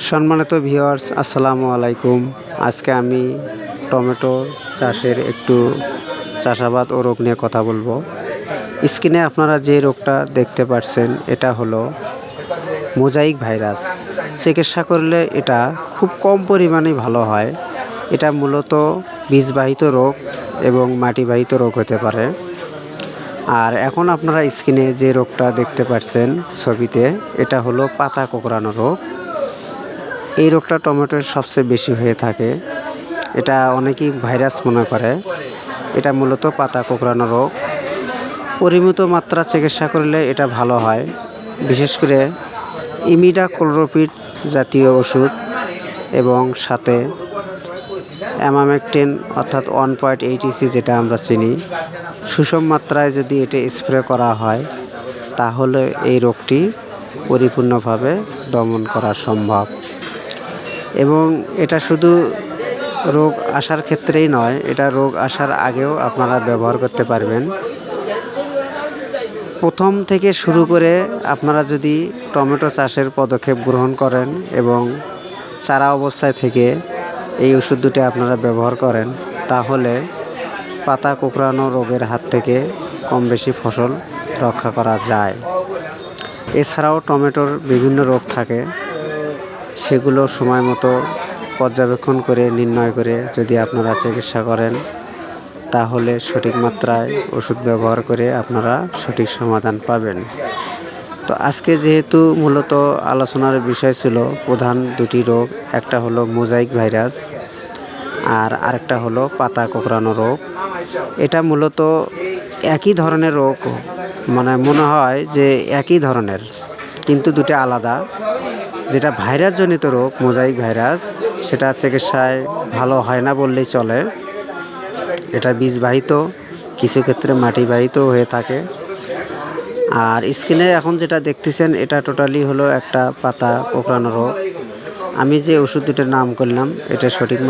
সম্মানিত ভিউয়ার্স, আসসালামু আলাইকুম। আজকে আমি টমেটো চাষের একটু চাষাবাদ ও রোগ নিয়ে কথা বলবো। স্ক্রিনে আপনারা যে রোগটা দেখতে পাচ্ছেন এটা হলো মোজাইক ভাইরাস। চিকিৎসা করলে এটা খুব কম পরিমাণে ভালো হয়। এটা মূলত বীজবাহিত রোগ এবং মাটিবাহিত রোগ হতে পারে। আর এখন আপনারা স্ক্রিনে যে রোগটা দেখতে পাচ্ছেন ছবিতে, এটা হলো পাতা কোঁকড়ানো রোগ। এই রোগটা টমেটোর সবচেয়ে বেশি হয়ে থাকে। এটা অনেকেই ভাইরাস মনে করে। এটা মূলত পাতা কোঁকড়ানো রোগ। পরিমিত মাত্রা চিকিৎসা করলে এটা ভালো হয়। বিশেষ করে ইমিডাক্লোপিড জাতীয় ওষুধ এবং সাথে অ্যামামেকটিন অর্থাৎ 1.8 EC যেটা আমরা চিনি, সুষম মাত্রায় যদি এটা স্প্রে করা হয় তাহলে এই রোগটি পরিপূর্ণভাবে দমন করা সম্ভব। এবং এটা শুধু রোগ আসার ক্ষেত্রেই নয়, এটা রোগ আসার আগেও আপনারা ব্যবহার করতে পারবেন। প্রথম থেকে শুরু করে আপনারা যদি টমেটো চাষের পদক্ষেপ গ্রহণ করেন এবং চারা অবস্থায় থেকে এই ওষুধ দুটি আপনারা ব্যবহার করেন, তাহলে পাতা কোঁকড়ানো রোগের হাত থেকে কম বেশি ফসল রক্ষা করা যায়। এছাড়াও টমেটোর বিভিন্ন রোগ থাকে, সেগুলো সময় মতো পর্যবেক্ষণ করে নির্ণয় করে যদি আপনারা চিকিৎসা করেন তাহলে সঠিক মাত্রায় ওষুধ ব্যবহার করে আপনারা সঠিক সমাধান পাবেন। তো আজকে যেহেতু মূলত আলোচনার বিষয় ছিল প্রধান দুটি রোগ, একটা হলো মোজাইক ভাইরাস আর আরেকটা হলো পাতা কোঁকড়ানো রোগ। এটা মূলত একই ধরনের রোগ, মানে মনে হয় যে একই ধরনের, কিন্তু দুটি আলাদা। যেটা ভাইরাসজনিত রোগ মোজাইক ভাইরাস, সেটা চিকিৎসায় ভালো হয় না বললেই চলে। এটা বীজবাহিত, কিছু ক্ষেত্রে মাটিবাহিত হয়ে থাকে। আর স্ক্রিনে এখন যেটা দেখতেছেন এটা টোটালি হলো একটা পাতা কোঁকড়ানো রোগ। আমি যে ওষুধ দুটোর নাম করলাম এটা সঠিক